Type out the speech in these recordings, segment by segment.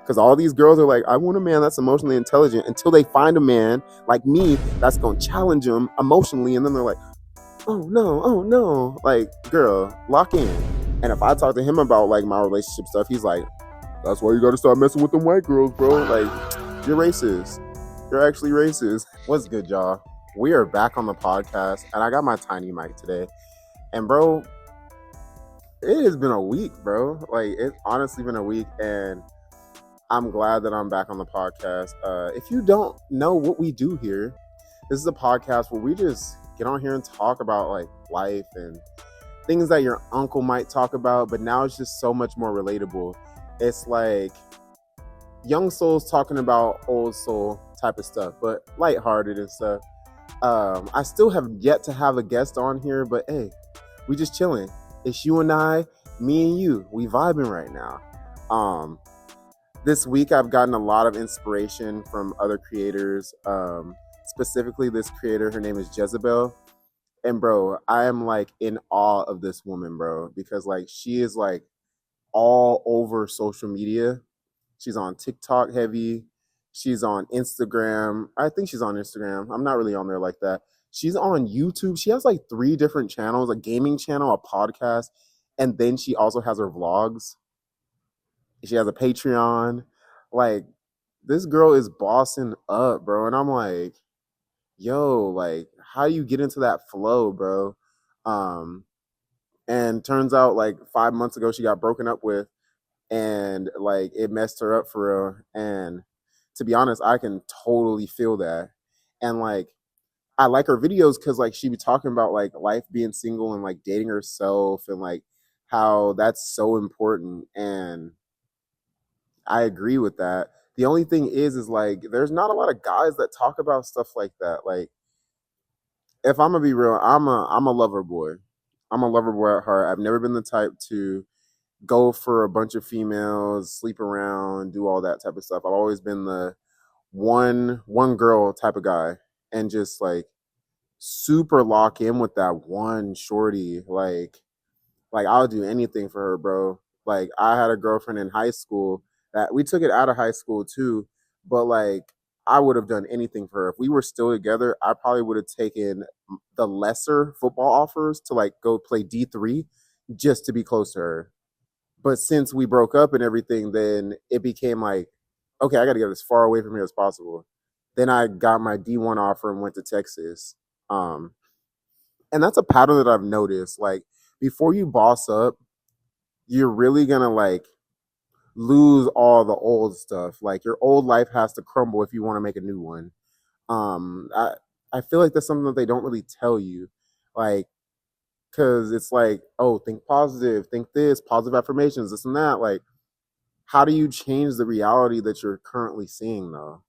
Because all these girls are like, I want a man that's emotionally intelligent, until they find a man like me that's going to challenge them emotionally. And then they're like, oh no. Like, girl, lock in. And if I talk to him about like my relationship stuff, he's like, that's why you got to start messing with them white girls, bro. Like, you're racist. You're actually racist. What's good, y'all? We are back on the podcast, and I got my tiny mic today. And bro, it has been a week, bro. Like, it's honestly been a week, and I'm glad that I'm back on the podcast. If you don't know what we do here, this is a podcast where we just get on here and talk about like life and things that your uncle might talk about, but now it's just so much more relatable. It's like young souls talking about old soul type of stuff, but lighthearted and stuff. I still have yet to have a guest on here, but hey, we just chilling. It's you and I, me and you. We vibing right now. This week I've gotten a lot of inspiration from other creators. Specifically this creator, her name is Jezebel. And bro, I am like in awe of this woman, bro, because like she is like all over social media. She's on TikTok heavy. She's on Instagram. I think she's on Instagram. I'm not really on there like that. She's on YouTube. She has like 3 different channels, a gaming channel, a podcast, and then she also has her vlogs. She has a Patreon. Like, this girl is bossing up, bro. And I'm like, yo, like, how you get into that flow, bro? And turns out like 5 months ago, she got broken up with, and like it messed her up for real. And to be honest, I can totally feel that. And like, I like her videos because like she be talking about like life being single and like dating herself and like how that's so important. And I agree with that. The only thing is like there's not a lot of guys that talk about stuff like that. Like, if I'm gonna be real, I'm a lover boy. I'm a lover boy at heart. I've never been the type to go for a bunch of females, sleep around, do all that type of stuff. I've always been the one girl type of guy, and just like super lock in with that one shorty. Like I'll do anything for her, bro. Like, I had a girlfriend in high school that we took it out of high school too, but like I would have done anything for her. If we were still together, I probably would have taken the lesser football offers to like go play D3 just to be close to her. But since we broke up and everything, then it became like, okay, I got to get as far away from here as possible. Then I got my D1 offer and went to Texas. And that's a pattern that I've noticed. Like, before you boss up, you're really going to like lose all the old stuff. Like, your old life has to crumble if you want to make a new one. I feel like that's something that they don't really tell you. Like, because it's like, oh, think positive, think this, positive affirmations, this and that. Like, how do you change the reality that you're currently seeing, though?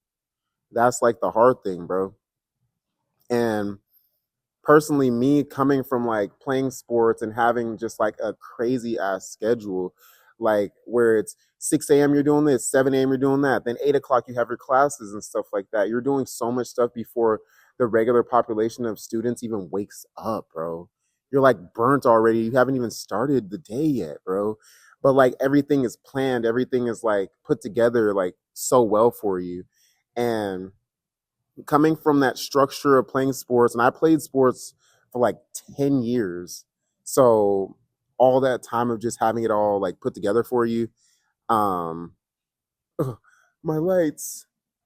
That's like the hard thing, bro. And personally, me coming from like playing sports and having just like a crazy ass schedule, like where it's 6 a.m. you're doing this, 7 a.m. you're doing that, then 8 o'clock you have your classes and stuff like that. You're doing so much stuff before the regular population of students even wakes up, bro. You're like burnt already. You haven't even started the day yet, bro. But like everything is planned, everything is like put together like so well for you. And coming from that structure of playing sports, and I played sports for like 10 years. So all that time of just having it all like put together for you. Um, ugh, my lights,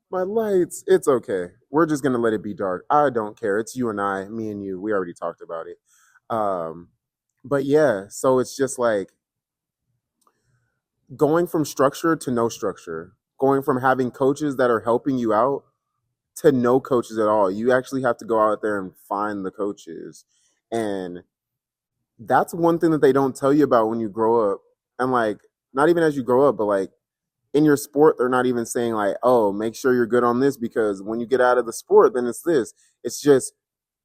my lights. It's okay. We're just going to let it be dark. I don't care. It's you and I, me and you. We already talked about it. But yeah, so it's just like going from structure to no structure, going from having coaches that are helping you out to no coaches at all. You actually have to go out there and find the coaches. And that's one thing that they don't tell you about when you grow up. And like, not even as you grow up, but like in your sport, they're not even saying like, oh, make sure you're good on this, because when you get out of the sport, then it's this. It's just,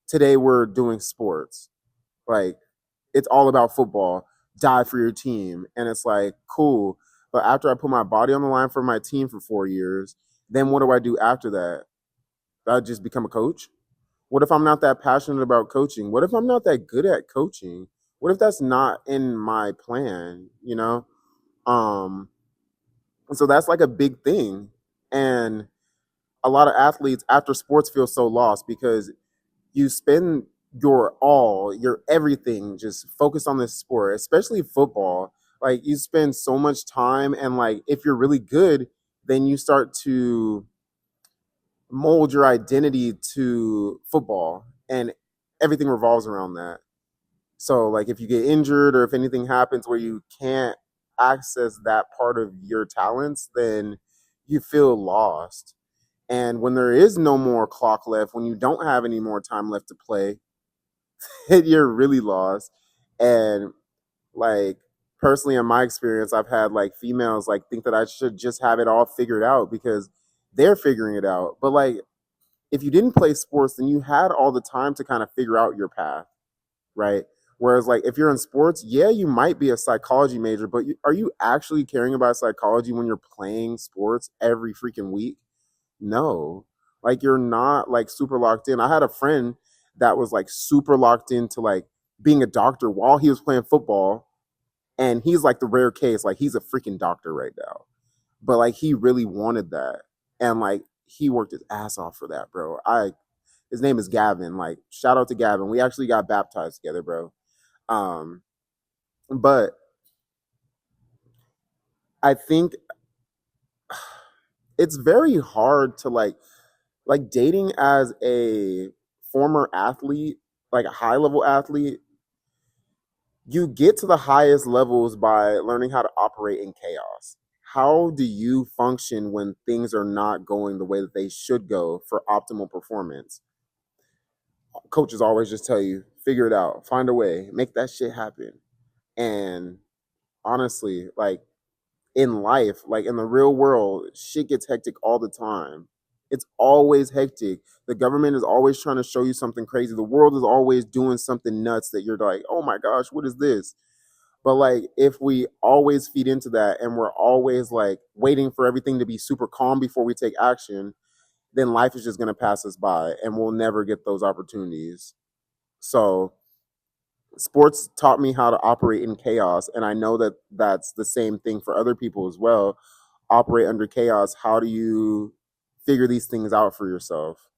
today we're doing sports. Like, it's all about football. Die for your team. And it's like, cool. But after I put my body on the line for my team for 4 years, then what do I do after that? I just become a coach? What if I'm not that passionate about coaching? What if I'm not that good at coaching? What if that's not in my plan, you know? So that's like a big thing. And a lot of athletes after sports feel so lost because you spend your all, your everything just focused on this sport, especially football. Like you spend so much time, and like if you're really good, then you start to mold your identity to football, and everything revolves around that. So like if you get injured or if anything happens where you can't access that part of your talents, then you feel lost. And when there is no more clock left, when you don't have any more time left to play, you're really lost. And like personally, in my experience, I've had like females like think that I should just have it all figured out because they're figuring it out. But like if you didn't play sports, then you had all the time to kind of figure out your path, right? Whereas like if you're in sports, yeah, you might be a psychology major, but are you actually caring about psychology when you're playing sports every freaking week? No. Like you're not like super locked in. I had a friend that was like super locked into like being a doctor while he was playing football, and he's like the rare case. Like he's a freaking doctor right now. But like he really wanted that. And like he worked his ass off for that, bro. I His name is Gavin. Like shout out to Gavin. We actually got baptized together, bro. Um but I think it's very hard to like dating as a former athlete, like a high level athlete. You get to the highest levels by learning how to operate in chaos. How do you function when things are not going the way that they should go for optimal performance? Coaches always just tell you, figure it out, find a way, make that shit happen. And honestly, like in life, like in the real world, shit gets hectic all the time. It's always hectic. The government is always trying to show you something crazy. The world is always doing something nuts that you're like, oh my gosh, what is this? But like if we always feed into that and we're always like waiting for everything to be super calm before we take action, then life is just going to pass us by and we'll never get those opportunities. So sports taught me how to operate in chaos, and I know that that's the same thing for other people as well. Operate under chaos. How do you figure these things out for yourself?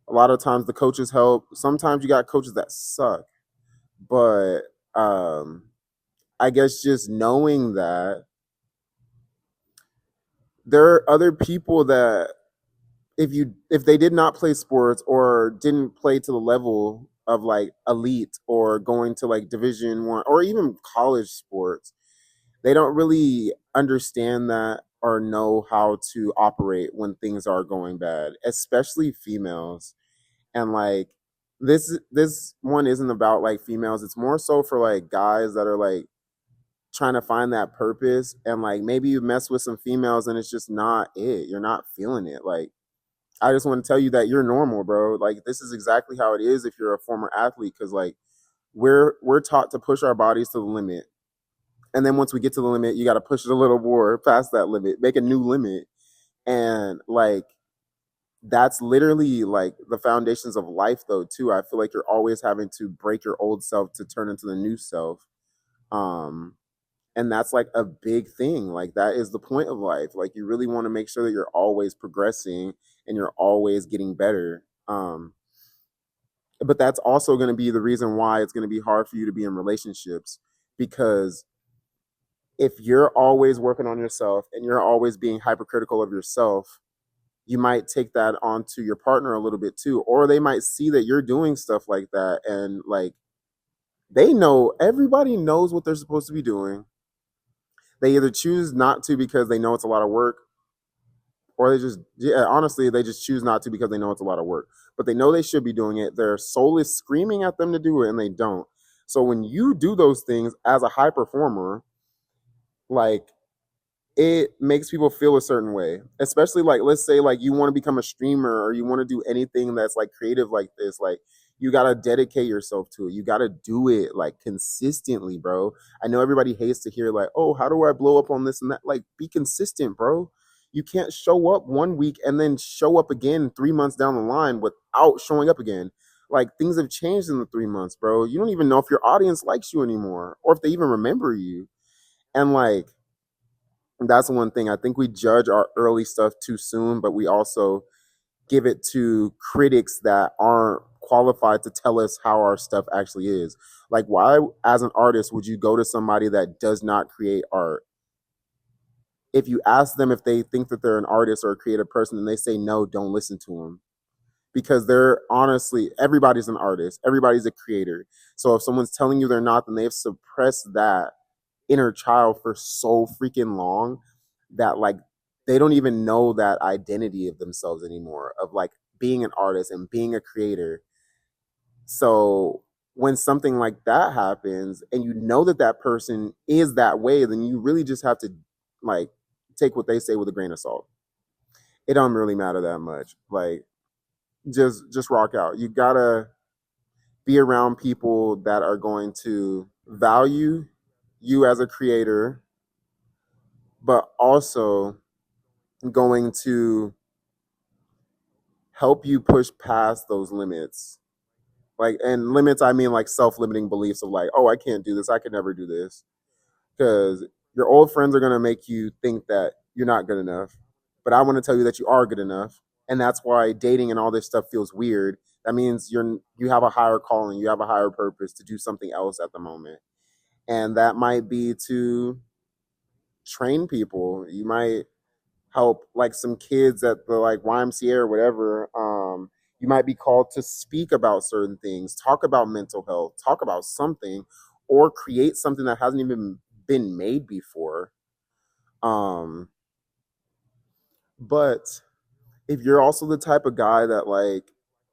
A lot of times the coaches help. Sometimes you got coaches that suck, but I guess just knowing that there are other people that if they did not play sports or didn't play to the level of like elite or going to like division 1 or even college sports, they don't really understand that or know how to operate when things are going bad, especially females. And like this one isn't about like females, it's more so for like guys that are like trying to find that purpose, and like maybe you mess with some females and it's just not it, you're not feeling it. Like I just want to tell you that you're normal, bro. Like this is exactly how it is if you're a former athlete, because like we're taught to push our bodies to the limit, and then once we get to the limit, you got to push it a little more past that limit, make a new limit. And like that's literally like the foundations of life though too. I feel like you're always having to break your old self to turn into the new self. um and that's like a big thing. Like that is the point of life. Like you really want to make sure that you're always progressing and you're always getting better. But that's also going to be the reason why it's going to be hard for you to be in relationships, because if you're always working on yourself and you're always being hypercritical of yourself, you might take that onto your partner a little bit too, or they might see that you're doing stuff like that, and like they know, everybody knows what they're supposed to be doing. They either choose not to because they know it's a lot of work, or they just, yeah, honestly, they just choose not to because they know it's a lot of work. But they know they should be doing it. Their soul is screaming at them to do it, and they don't. So when you do those things as a high performer, like it makes people feel a certain way. Especially like let's say like you want to become a streamer or you want to do anything that's like creative like this, like you got to dedicate yourself to it. You got to do it like consistently, bro. I know everybody hates to hear like, "Oh, how do I blow up on this and that?" Like be consistent, bro. You can't show up 1 week and then show up again 3 months down the line without showing up again. Like things have changed in the 3 months, bro. You don't even know if your audience likes you anymore or if they even remember you. And like That's one thing. I think we judge our early stuff too soon, but we also give it to critics that aren't qualified to tell us how our stuff actually is. Like, why, as an artist, would you go to somebody that does not create art? If you ask them if they think that they're an artist or a creative person and they say no, don't listen to them. Because they're honestly, everybody's an artist, everybody's a creator. So if someone's telling you they're not, then they've suppressed that inner child for so freaking long that like they don't even know that identity of themselves anymore, of like being an artist and being a creator. So when something like that happens and you know that that person is that way, then you really just have to like take what they say with a grain of salt. It don't really matter that much. Like just rock out. You gotta be around people that are going to value you as a creator, but also going to help you push past those limits. Like, and limits, I mean like self-limiting beliefs of like, oh, I can't do this, I could never do this. Because your old friends are gonna make you think that you're not good enough. But I want to tell you that you are good enough. And that's why dating and all this stuff feels weird. That means you have a higher calling, you have a higher purpose to do something else at the moment. And that might be to train people. You might help like some kids at the like YMCA or whatever. You might be called to speak about certain things, talk about mental health, talk about something, or create something that hasn't even been made before. Um, but if you're also the type of guy that like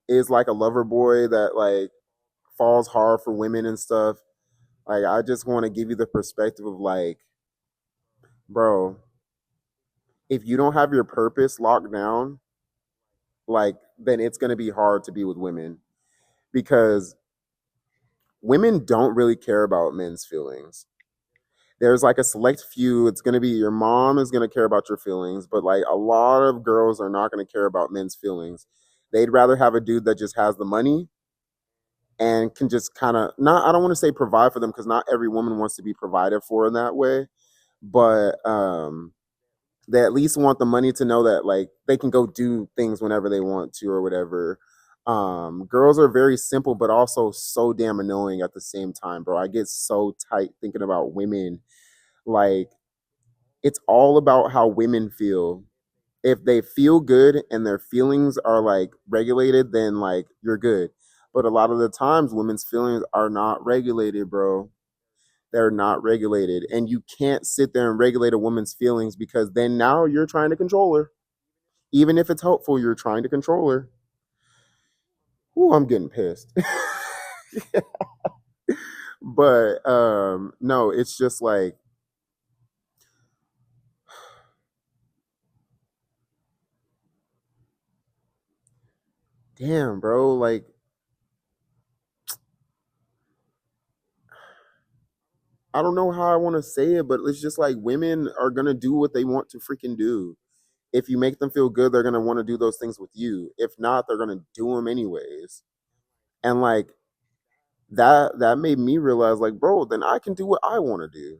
is like a lover boy that like falls hard for women and stuff, like I just want to give you the perspective of like, bro, if you don't have your purpose locked down, like then it's going to be hard to be with women because women don't really care about men's feelings. There's like a select few. It's going to be your mom is going to care about your feelings, but like a lot of girls are not going to care about men's feelings. They'd rather have a dude that just has the money and can just kind of not, I don't want to say provide for them because not every woman wants to be provided for in that way, but they at least want the money to know that like they can go do things whenever they want to or whatever. Girls are very simple but also so damn annoying at the same time, bro. I get so tight thinking about women. Like, it's all about how women feel. If they feel good and their feelings are like regulated, then like you're good. But a lot of the times women's feelings are not regulated, bro. They're not regulated. And you can't sit there and regulate a woman's feelings because then now you're trying to control her. Even if it's helpful, you're trying to control her. Ooh, I'm getting pissed. But no, it's just like, damn, bro, like I don't know how I want to say it, but it's just like women are gonna do what they want to freaking do. If you make them feel good, they're gonna want to do those things with you. If not, they're gonna do them anyways. And like that made me realize, like, bro, then I can do what I want to do.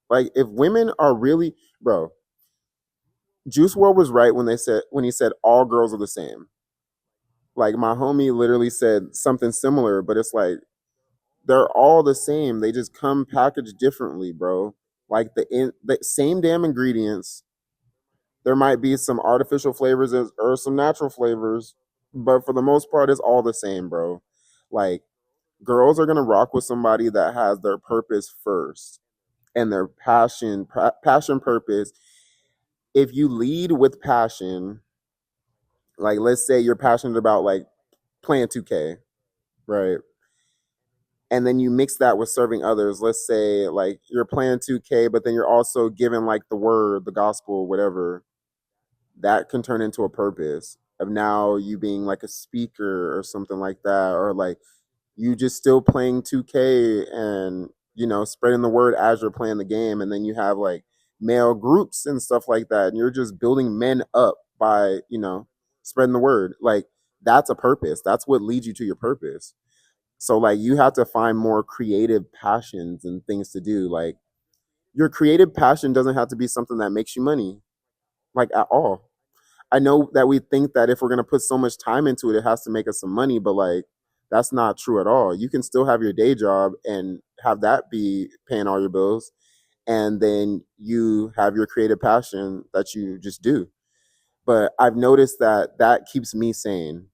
Like, if women are really, bro, Juice World was right when he said all girls are the same. Like my homie literally said something similar, but it's like they're all the same. They just come packaged differently, bro. Like the same damn ingredients. There might be some artificial flavors or some natural flavors, but for the most part, it's all the same, bro. Like, girls are gonna rock with somebody that has their purpose first and their passion purpose. If you lead with passion, like let's say you're passionate about like playing 2K, right? And then you mix that with serving others. Let's say like you're playing 2K, but then you're also giving like the word, the gospel, whatever. That can turn into a purpose of now you being like a speaker or something like that, or like you just still playing 2K and spreading the word as you're playing the game, and then you have like male groups and stuff like that, and you're just building men up by spreading the word. Like, that's a purpose. That's what leads you to your purpose. So like you have to find more creative passions and things to do. Like Your creative passion doesn't have to be something that makes you money, like at all. I know that we think that if we're going to put so much time into it, it has to make us some money, but like that's not true at all. You can still have your day job and have that be paying all your bills, and then you have your creative passion that you just do. But I've noticed that that keeps me sane.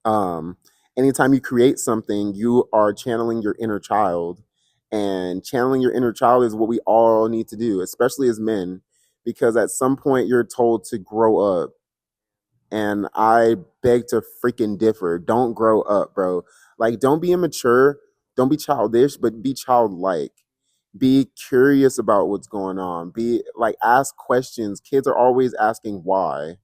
um Anytime you create something, you are channeling your inner child, and channeling your inner child is what we all need to do, especially as men, because at some point you're told to grow up, and I beg to freaking differ. Don't grow up, bro. Like, don't be immature, don't be childish, but be childlike. Be curious about what's going on. Be like, ask questions. Kids are always asking why,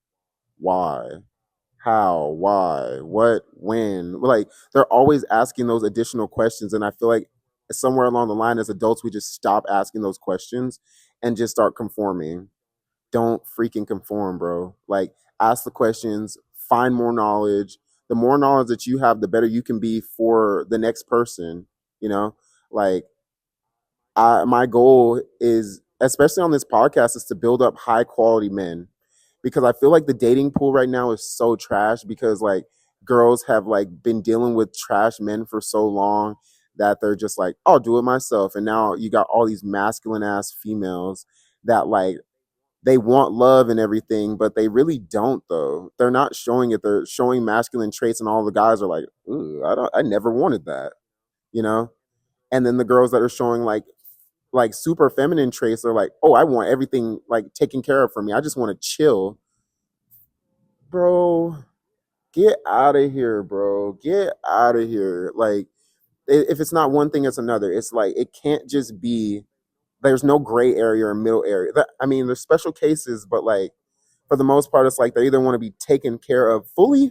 how, why, what, when. Like, they're always asking those additional questions. And I feel like somewhere along the line, as adults, we just stop asking those questions and just start conforming. Don't freaking conform, bro. Like, ask the questions, find more knowledge. The more knowledge that you have, the better you can be for the next person, you know? Like, my goal is, especially on this podcast, is to build up high quality men, because I feel like the dating pool right now is so trash, because like girls have like been dealing with trash men for so long that they're just like, I'll do it myself. And now you got all these masculine ass females that like, they want love and everything, but they really don't though. They're not showing it. They're showing masculine traits, and all the guys are like, ooh, I never wanted that, you know? And then the girls that are showing like super feminine traits are like, oh, I want everything like taken care of for me. I just want to chill. Bro, get out of here, bro. Get out of here. Like, if it's not one thing, it's another. It's like, it can't just be, there's no gray area or middle area. I mean, there's special cases, but like, for the most part, it's like they either want to be taken care of fully,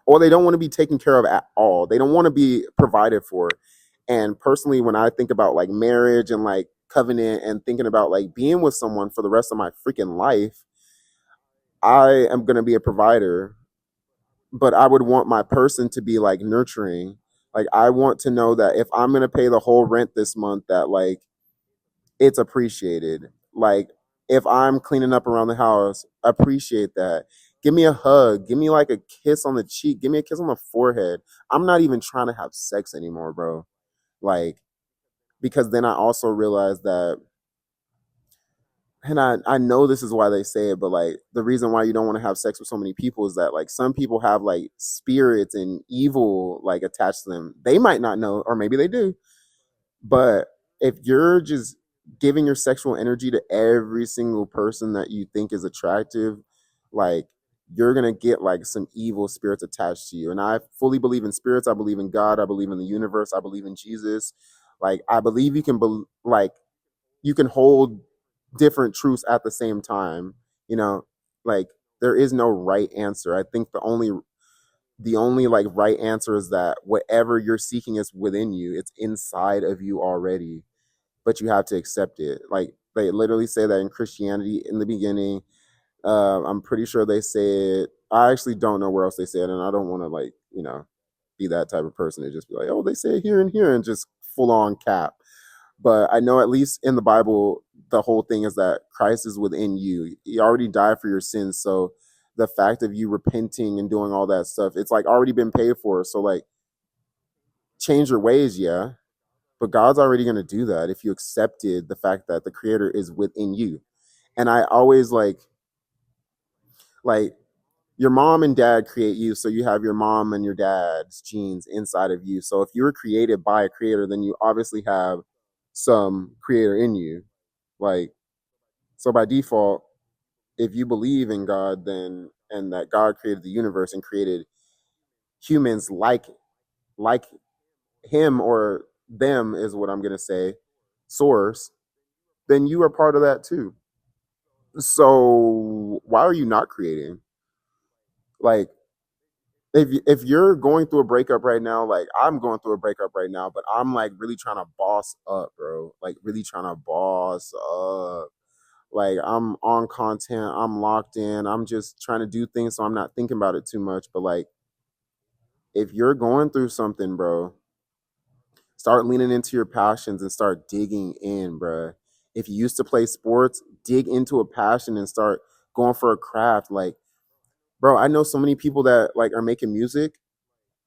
or they don't want to be taken care of at all. They don't want to be provided for. And personally, when I think about like marriage and like covenant and thinking about like being with someone for the rest of my freaking life, I am going to be a provider, but I would want my person to be like nurturing. Like, I want to know that if I'm going to pay the whole rent this month, that like it's appreciated. Like, if I'm cleaning up around the house, appreciate that. Give me a hug. Give me like a kiss on the cheek. Give me a kiss on the forehead. I'm not even trying to have sex anymore, bro. Like, because then I also realized that, and I know this is why they say it, but like the reason why you don't want to have sex with so many people is that like some people have like spirits and evil like attached to them. They might not know, or maybe they do, but if you're just giving your sexual energy to every single person that you think is attractive, like, you're gonna get like some evil spirits attached to you. And I fully believe in spirits. I believe in God. I believe in the universe. I believe in Jesus. Like, I believe you can like, you can hold different truths at the same time. You know, like, there is no right answer. I think the only like right answer is that whatever you're seeking is within you. It's inside of you already, but you have to accept it. Like, they literally say that in Christianity in the beginning. I'm pretty sure they say it. I actually don't know where else they say it, and I don't want to like, be that type of person to just be like, oh, they say it here and here, and just full on cap. But I know at least in the Bible, the whole thing is that Christ is within you. He already died for your sins. So the fact of you repenting and doing all that stuff, it's like already been paid for. So like, change your ways, yeah. But God's already going to do that if you accepted the fact that the creator is within you. And I always like your mom and dad create you. So you have your mom and your dad's genes inside of you. So if you were created by a creator, then you obviously have some creator in you. Like, so by default, if you believe in God, then, and that God created the universe and created humans like him, or them is what I'm gonna say, source, then you are part of that too. So why are you not creating? Like, if you're going through a breakup right now, like I'm going through a breakup right now, but I'm like really trying to boss up, bro. Like, really trying to boss up. Like, I'm on content, I'm locked in, I'm just trying to do things so I'm not thinking about it too much. But like, if you're going through something, bro, Start leaning into your passions and start digging in, bruh. If you used to play sports, dig into a passion and start going for a craft. Like, bro, I know so many people that like are making music.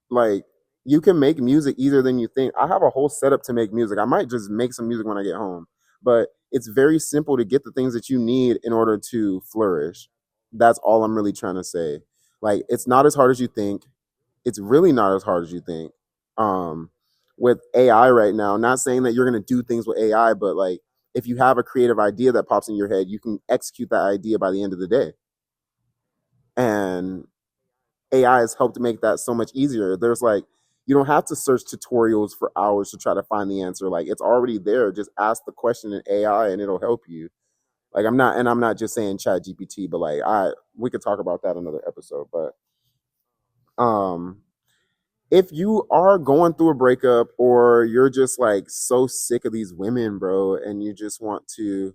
Like, you can make music easier than you think. I have a whole setup to make music. I might just make some music when I get home, but it's very simple to get the things that you need in order to flourish. That's all I'm really trying to say. Like, it's not as hard as you think. It's really not as hard as you think. Um, with AI right now, not saying that you're going to do things with AI, but like, if you have a creative idea that pops in your head, you can execute that idea by the end of the day. And AI has helped make that so much easier. There's like, you don't have to search tutorials for hours to try to find the answer. Like, it's already there. Just ask the question in AI and it'll help you. Like, I'm not just saying Chat GPT, but like we could talk about that another episode. But um if you are going through a breakup or you're just like so sick of these women, bro, and you just want to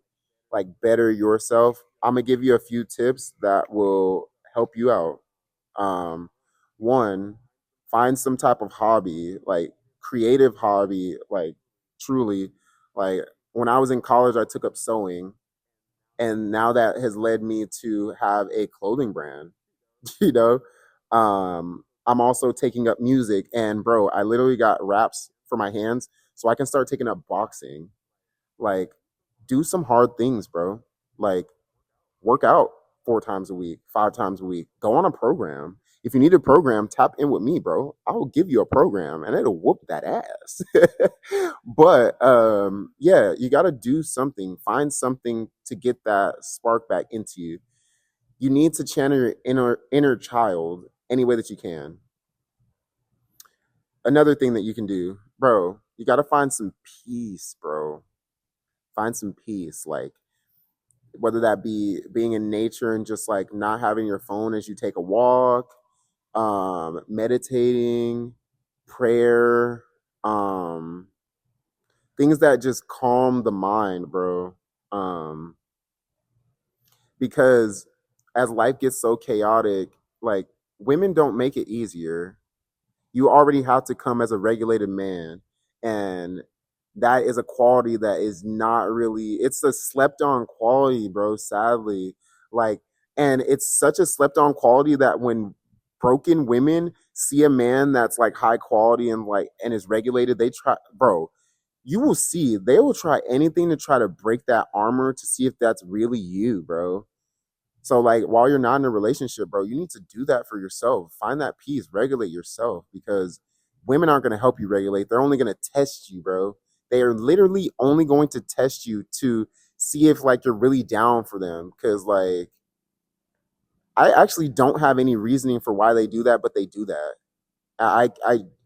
like better yourself, I'm gonna give you a few tips that will help you out. um One, find some type of hobby, like creative hobby, like truly. Like, when I was in college, I took up sewing, and now that has led me to have a clothing brand. you know I'm also taking up music, and bro, I literally got wraps for my hands so I can start taking up boxing. Like, do some hard things, bro. Like, work out 4 times a week, 5 times a week. Go on a program. If you need a program, tap in with me, bro. I will give you a program and it'll whoop that ass. But yeah, you got to do something. Find something to get that spark back into you. You need to channel your inner child any way that you can. Another thing that you can do, bro, you got to find some peace, bro. Find some peace. Like, whether that be being in nature and just like not having your phone as you take a walk, meditating, prayer, um, things that just calm the mind, bro. Um, because as life gets so chaotic, like, women don't make it easier. You already have to come as a regulated man, and that is a quality that is not really, it's a slept on quality, bro, sadly. Like, and it's such a slept on quality that when broken women see a man that's like high quality and like and is regulated, they try, bro, you will see they will try anything to try to break that armor to see if that's really you, bro. So like, while you're not in a relationship, bro, you need to do that for yourself. Find that peace, regulate yourself, because women aren't going to help you regulate. They're only going to test you, bro. They are literally only going to test you to see if like you're really down for them. Cause like, I actually don't have any reasoning for why they do that, but they do that.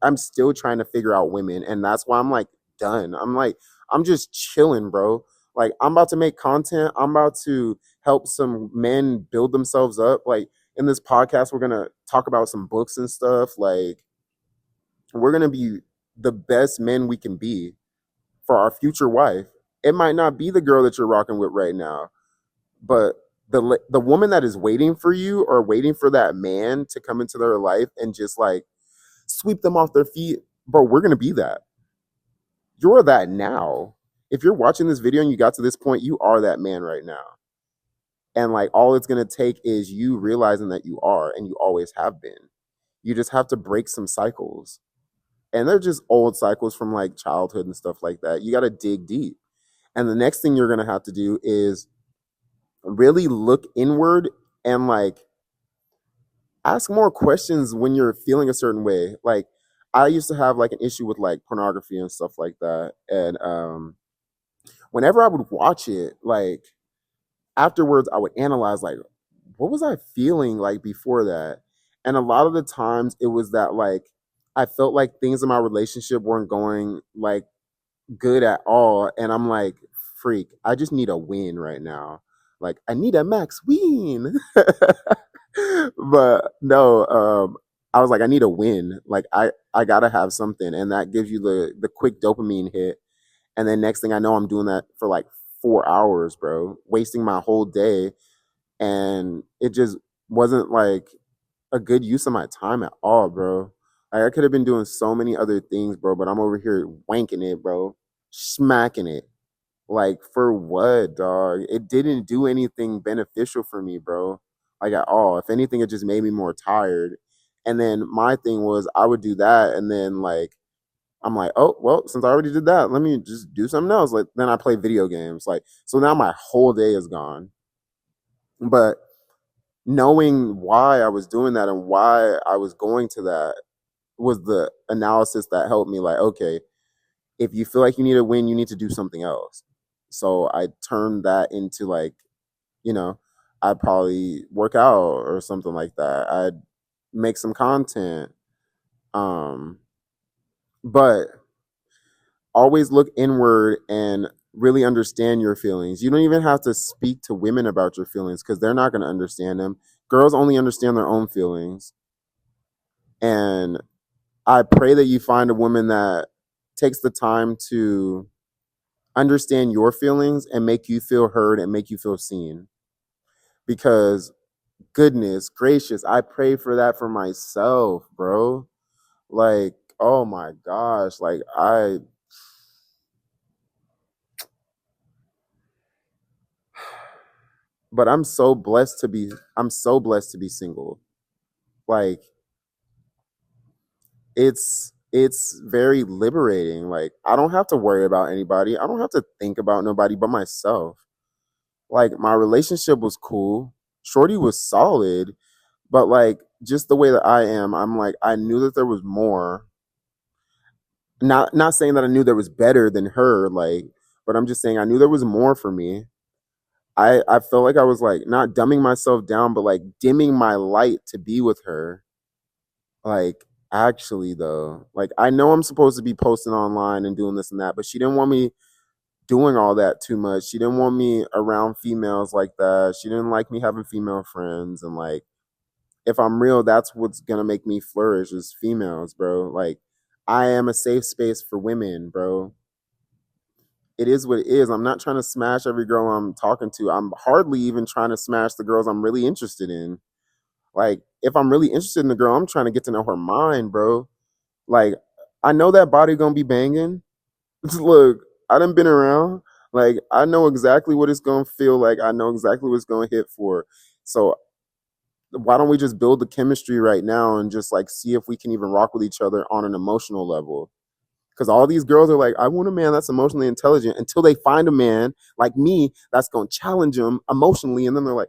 I'm still trying to figure out women, and that's why I'm like done. I'm like, I'm just chilling, bro. Like, I'm about to make content. I'm about to help some men build themselves up. Like, in this podcast, we're gonna talk about some books and stuff. Like, we're gonna be the best men we can be for our future wife. It might not be the girl that you're rocking with right now, but the woman that is waiting for you or waiting for that man to come into their life and just like sweep them off their feet, bro, we're gonna be that. You're that now. If you're watching this video and you got to this point, you are that man right now. And like, all it's gonna take is you realizing that you are, and you always have been. You just have to break some cycles. And they're just old cycles from like childhood and stuff like that. You gotta dig deep. And the next thing you're gonna have to do is really look inward and like ask more questions when you're feeling a certain way. Like, I used to have like an issue with like pornography and stuff like that. And whenever I would watch it, like afterwards I would analyze like, what was I feeling like before that? And a lot of the times it was that like I felt like things in my relationship weren't going like good at all. And I'm like, freak, I just need a win right now. Like, I need a max win. But no, I was like, I need a win. Like, I gotta have something. And that gives you the quick dopamine hit. And then next thing I know, I'm doing that for like 4 hours, bro, wasting my whole day. And it just wasn't like a good use of my time at all, bro. Like, I could have been doing so many other things, bro, but I'm over here wanking it, bro, smacking it. Like, for what, dog? It didn't do anything beneficial for me, bro. Like, at all. If anything, it just made me more tired. And then my thing was I would do that, and then like I'm like, oh well, since I already did that, let me just do something else. Like, then I play video games. Like, so now my whole day is gone. But knowing why I was doing that and why I was going to that was the analysis that helped me. Like, okay, if you feel like you need a win, you need to do something else. So I turned that into like, you know, I'd probably work out or something like that. I'd make some content. Um, but always look inward and really understand your feelings. You don't even have to speak to women about your feelings because they're not going to understand them. Girls only understand their own feelings. And I pray that you find a woman that takes the time to understand your feelings and make you feel heard and make you feel seen. Because goodness gracious, I pray for that for myself, bro. Like, oh my gosh, like but I'm so blessed to be single. Like, it's very liberating. Like, I don't have to worry about anybody. I don't have to think about nobody but myself. Like, my relationship was cool. Shorty was solid, but like just the way that I am, I'm like I knew that there was more. Not saying that I knew there was better than her, like, but I'm just saying I knew there was more for me. I felt like I was like not dumbing myself down, but like dimming my light to be with her. Like, actually though, like I know I'm supposed to be posting online and doing this and that, but she didn't want me doing all that too much. She didn't want me around females like that. She didn't like me having female friends. And like, if I'm real, that's what's gonna make me flourish is females, bro. Like, I am a safe space for women, bro. It is what it is. I'm not trying to smash every girl I'm talking to. I'm hardly even trying to smash the girls I'm really interested in. Like, if I'm really interested in the girl, I'm trying to get to know her mind, bro. Like, I know that body gonna be banging. Look, I done been around. Like, I know exactly what it's gonna feel like. I know exactly what it's gonna hit for. So why don't we just build the chemistry right now and just like see if we can even rock with each other on an emotional level? Because all these girls are like, I want a man that's emotionally intelligent until they find a man like me that's going to challenge them emotionally. And then they're like,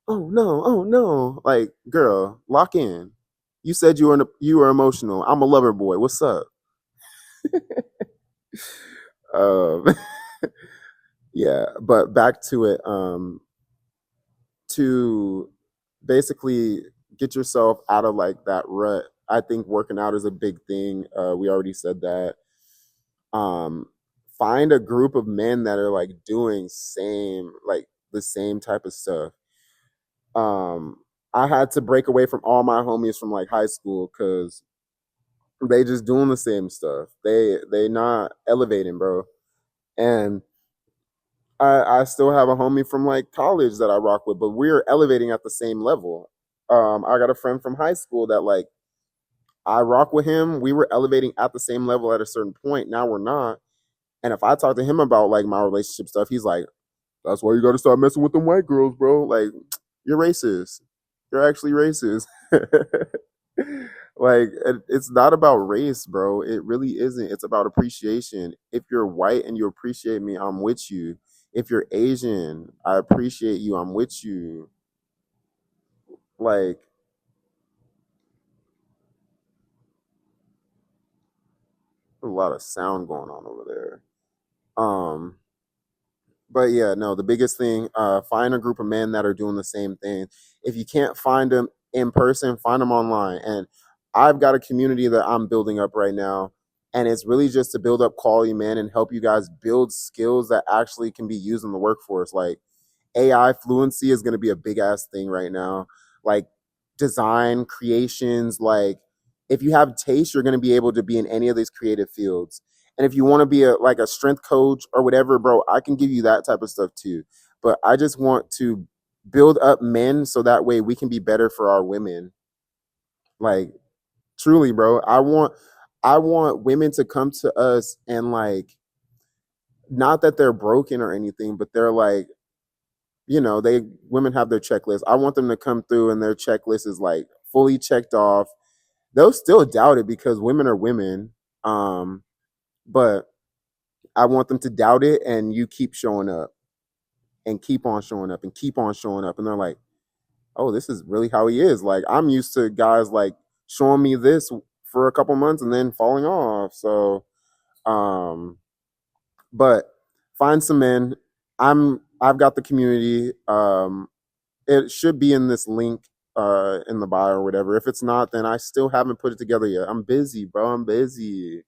oh no, oh no. Like, girl, lock in. You said you were emotional. I'm a lover boy. What's up? Um, yeah, but back to it. To basically get yourself out of like that rut. I think working out is a big thing. We already said that. Um, find a group of men that are like doing same like the same type of stuff. Um, I had to break away from all my homies from like high school because they just doing the same stuff. They not elevating, bro. And I still have a homie from like college that I rock with, but we're elevating at the same level. I got a friend from high school that like I rock with him. We were elevating at the same level at a certain point. Now we're not. And if I talk to him about like my relationship stuff, he's like, "That's why you got to start messing with them white girls, bro. Like, you're racist. You're actually racist." Like, it's not about race, bro. It really isn't. It's about appreciation. If you're white and you appreciate me, I'm with you. If you're Asian, I appreciate you. I'm with you. Like, a lot of sound going on over there. Um, but yeah, no, the biggest thing, find a group of men that are doing the same thing. If you can't find them in person, find them online. And I've got a community that I'm building up right now. And it's really just to build up quality men and help you guys build skills that actually can be used in the workforce. Like, AI fluency is going to be a big ass thing right now. Like, design, creations, like if you have taste, you're going to be able to be in any of these creative fields. And if you want to be a like a strength coach or whatever, bro, I can give you that type of stuff too. But I just want to build up men so that way we can be better for our women. Like, Truly, bro. I want women to come to us and like, not that they're broken or anything, but they're like, they women have their checklist. I want them to come through and their checklist is like fully checked off. They'll still doubt it because women are women. Um, but I want them to doubt it and you keep showing up and keep on showing up and keep on showing up. And they're like, oh, this is really how he is. Like, I'm used to guys like showing me this for a couple months and then falling off. So, um, but find some men. I've got the community. It should be in this link in the bio or whatever. If it's not, then I still haven't put it together yet. I'm busy, bro. I'm busy.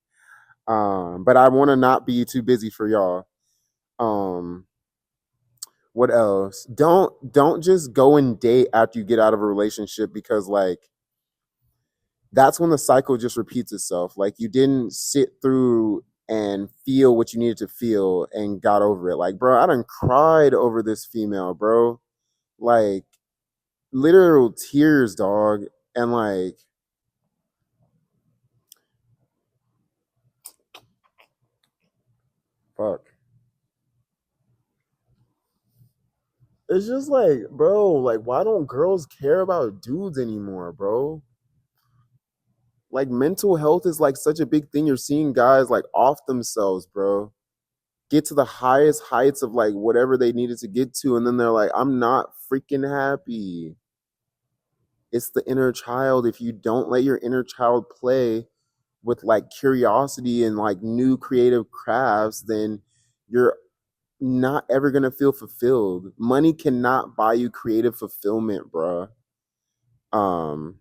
But I want to not be too busy for y'all. Um, what else? Don't just go and date after you get out of a relationship because like that's when the cycle just repeats itself. Like you didn't sit through and feel what you needed to feel and got over it. Like, bro, I done cried over this female, bro. Like literal tears, dog. And like, fuck. It's just like, bro, like, why don't girls care about dudes anymore, bro? Like, mental health is like such a big thing. You're seeing guys like off themselves, bro. Get to the highest heights of like whatever they needed to get to. And then they're like, I'm not freaking happy. It's the inner child. If you don't let your inner child play with like curiosity and like new creative crafts, then you're not ever gonna feel fulfilled. Money cannot buy you creative fulfillment, bruh. Um,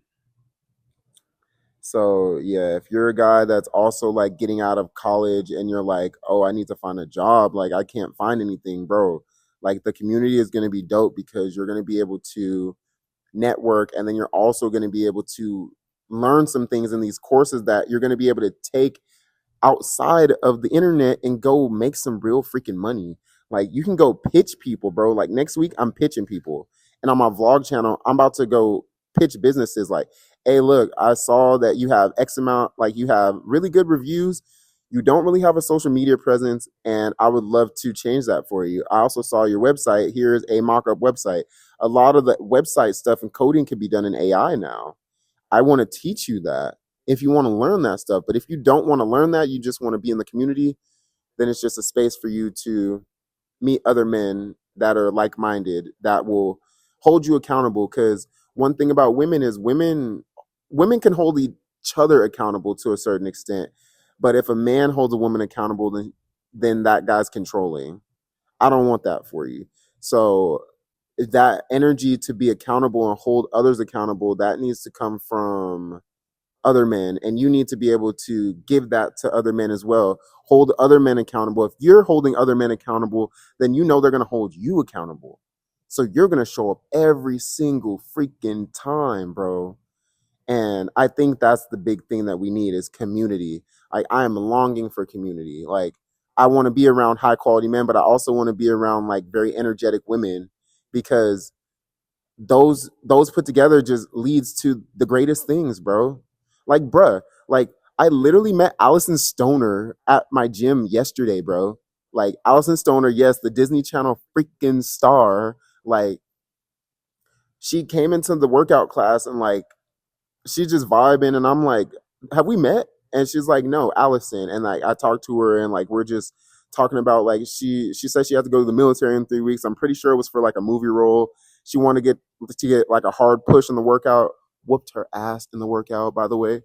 so yeah, if you're a guy that's also like getting out of college and you're like, oh, I need to find a job, like I can't find anything, bro. Like the community is gonna be dope because you're gonna be able to network and then you're also gonna be able to learn some things in these courses that you're gonna be able to take outside of the internet and go make some real freaking money. Like you can go pitch people, bro. Like next week, I'm pitching people, and on my vlog channel, I'm about to go pitch businesses. Like, hey, look, I saw that you have X amount, like you have really good reviews. You don't really have a social media presence, and I would love to change that for you. I also saw your website. Here's a mock-up website. A lot of the website stuff and coding can be done in AI now. I want to teach you that if you want to learn that stuff. But if you don't want to learn that, you just want to be in the community, then it's just a space for you to meet other men that are like minded, that will hold you accountable. Because one thing about women is women can hold each other accountable to a certain extent. But if a man holds a woman accountable, then that guy's controlling. I don't want that for you. So that energy to be accountable and hold others accountable, that needs to come from other men, and you need to be able to give that to other men as well. Hold other men accountable. If you're holding other men accountable, then you know they're going to hold you accountable. So you're going to show up every single freaking time, bro. And I think that's the big thing that we need is community. Like I am longing for community. Like I want to be around high quality men, but I also want to be around like very energetic women, because those put together just leads to the greatest things, bro. Like, bruh, like I literally met Allison Stoner at my gym yesterday, bro. Like Allison Stoner, yes, the Disney Channel freaking star. Like she came into the workout class and like she's just vibing, and I'm like, have we met? And she's like, no, Allison. And like I talked to her and like we're just talking about like she said she had to go to the military in 3 weeks. I'm pretty sure it was for like a movie role. She wanted to get like a hard push in the workout. Whooped her ass in the workout, by the way.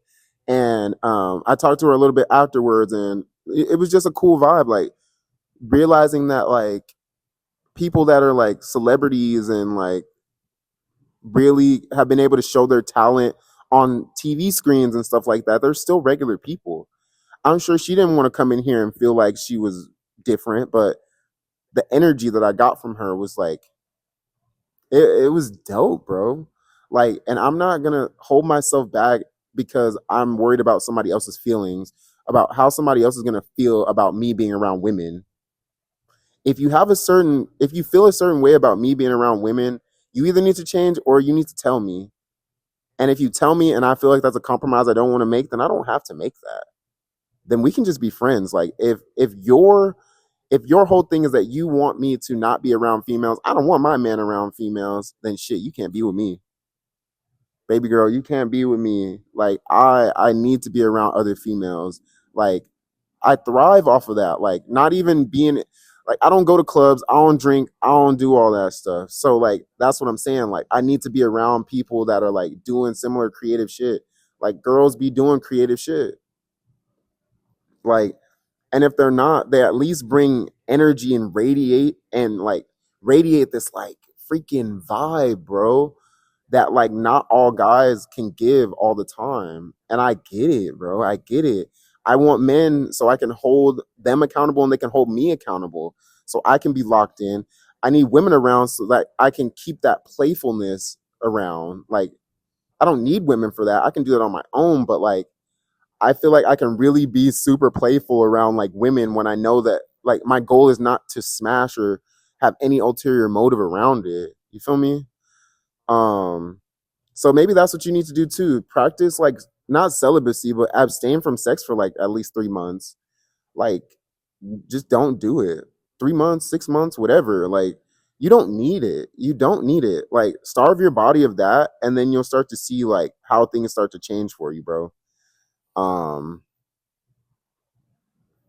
And I talked to her a little bit afterwards, and it was just a cool vibe. Like realizing that like people that are like celebrities and like really have been able to show their talent on TV screens and stuff like that, they're still regular people. I'm sure she didn't want to come in here and feel like she was different, but the energy that I got from her was like, it was dope, bro. Like, and I'm not gonna hold myself back because I'm worried about somebody else's feelings, about how somebody else is gonna feel about me being around women. If you feel a certain way about me being around women, you either need to change or you need to tell me. And if you tell me and I feel like that's a compromise I don't want to make, then I don't have to make that. Then we can just be friends. Like if your whole thing is that you want me to not be around females, I don't want my man around females, then shit, you can't be with me. Baby girl, you can't be with me. Like I need to be around other females. Like I thrive off of that. Like not even being like I don't go to clubs, I don't drink, I don't do all that stuff. So like that's what I'm saying. Like I need to be around people that are like doing similar creative shit. Like girls be doing creative shit. Like and if they're not, they at least bring energy and radiate this like freaking vibe, bro. That like not all guys can give all the time. And I get it, bro. I get it. I want men so I can hold them accountable and they can hold me accountable. So I can be locked in. I need women around so that I can keep that playfulness around. Like I don't need women for that. I can do that on my own, but like I feel like I can really be super playful around like women when I know that like my goal is not to smash or have any ulterior motive around it. You feel me? Um, so maybe that's what you need to do too. Practice like not celibacy, but abstain from sex for like at least 3 months. Like just don't do it. 3 months, 6 months, whatever. Like you don't need it. You don't need it. Like starve your body of that, and then you'll start to see like how things start to change for you, bro. Um,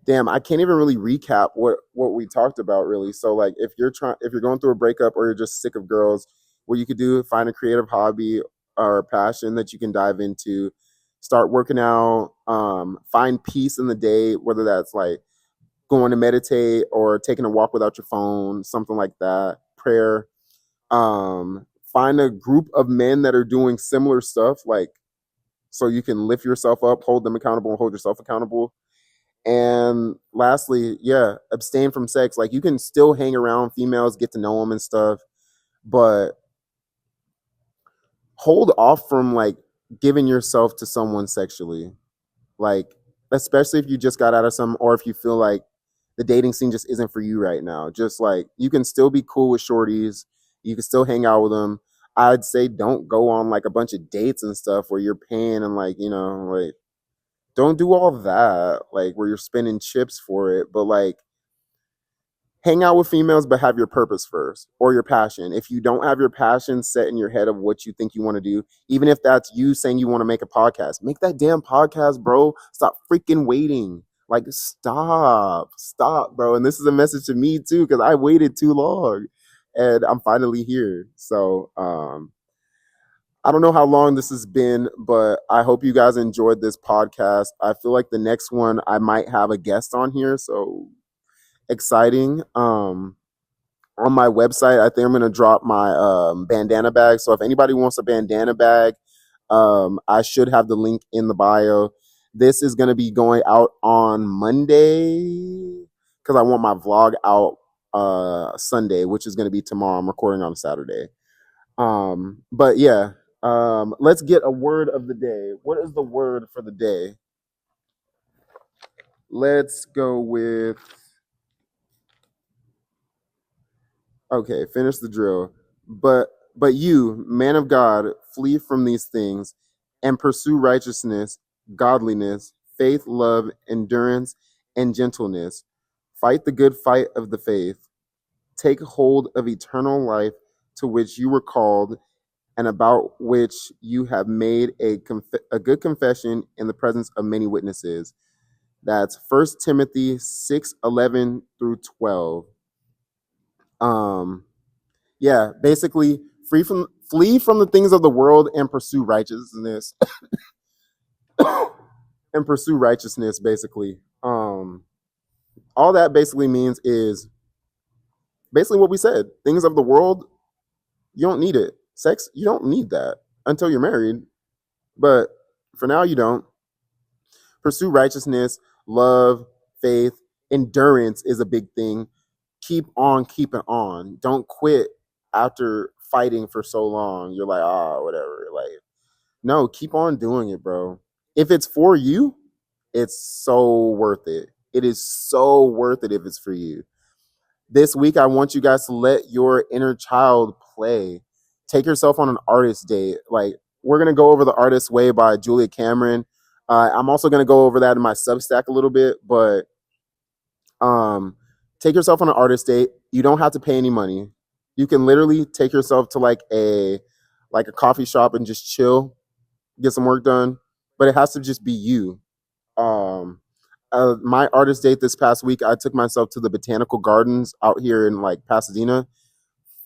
damn, I can't even really recap what we talked about really. So like if you're going through a breakup or you're just sick of girls, what you could do, find a creative hobby or passion that you can dive into, start working out, find peace in the day, whether that's like going to meditate or taking a walk without your phone, something like that, prayer. Find a group of men that are doing similar stuff, like so you can lift yourself up, hold them accountable, and hold yourself accountable. And lastly, yeah, abstain from sex. Like you can still hang around females, get to know them and stuff, but hold off from like giving yourself to someone sexually. Like especially if you just got out of some or if you feel like the dating scene just isn't for you right now. Just like you can still be cool with shorties, you can still hang out with them. I'd say don't go on like a bunch of dates and stuff where you're paying and like, like don't do all that, like where you're spending chips for it, but like hang out with females, but have your purpose first or your passion. If you don't have your passion set in your head of what you think you want to do, even if that's you saying you want to make a podcast, make that damn podcast, bro. Stop freaking waiting. Like, stop, bro. And this is a message to me too, because I waited too long and I'm finally here. So, I don't know how long this has been, but I hope you guys enjoyed this podcast. I feel like the next one I might have a guest on here. So, exciting. On my website, I think I'm gonna drop my bandana bag. So if anybody wants a bandana bag, I should have the link in the bio. This is gonna be going out on Monday because I want my vlog out Sunday, which is gonna be tomorrow. I'm recording on Saturday. But yeah, let's get a word of the day. What is the word for the day? Let's go with okay, finish the drill. But you, man of God, flee from these things and pursue righteousness, godliness, faith, love, endurance, and gentleness. Fight the good fight of the faith. Take hold of eternal life to which you were called and about which you have made a good confession in the presence of many witnesses. That's 1 Timothy 6:11 through 12. Um, yeah, basically flee from the things of the world and pursue righteousness and pursue righteousness basically. All that basically means is basically what we said. Things of the world, you don't need it. Sex, you don't need that until you're married. But for now you don't. Pursue righteousness, love, faith, endurance is a big thing. Keep on keeping on. Don't quit after fighting for so long. You're like, whatever. Like, no, keep on doing it, bro. If it's for you, it's so worth it. It is so worth it if it's for you. This week, I want you guys to let your inner child play. Take yourself on an artist date. Like, we're going to go over The Artist's Way by Julia Cameron. I'm also going to go over that in my Substack a little bit, but um, take yourself on an artist date. You don't have to pay any money. You can literally take yourself to like a coffee shop and just chill, get some work done, but it has to just be you. Um, my artist date this past week, I took myself to the botanical gardens out here in like Pasadena.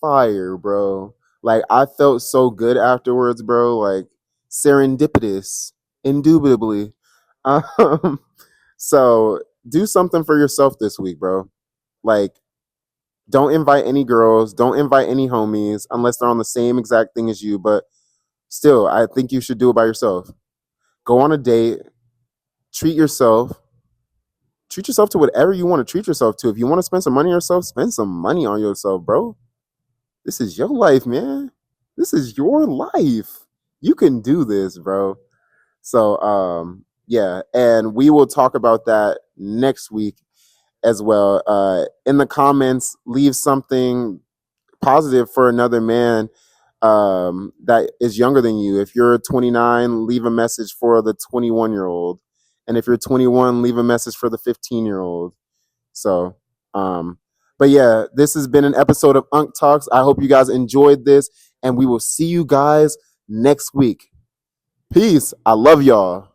Fire, bro. Like I felt so good afterwards, bro. Like serendipitous, indubitably. Um, so do something for yourself this week, bro. Like don't invite any girls, don't invite any homies unless they're on the same exact thing as you. But still, I think you should do it by yourself. Go on a date, treat yourself. Treat yourself to whatever you want to treat yourself to. If you want to spend some money on yourself, spend some money on yourself, bro. This is your life, man. This is your life. You can do this, bro. So, yeah, and we will talk about that next week as well. In the comments, leave something positive for another man that is younger than you. If you're 29, leave a message for the 21-year-old. And if you're 21, leave a message for the 15-year-old. So, but yeah, this has been an episode of Unc Talks. I hope you guys enjoyed this, and we will see you guys next week. Peace. I love y'all.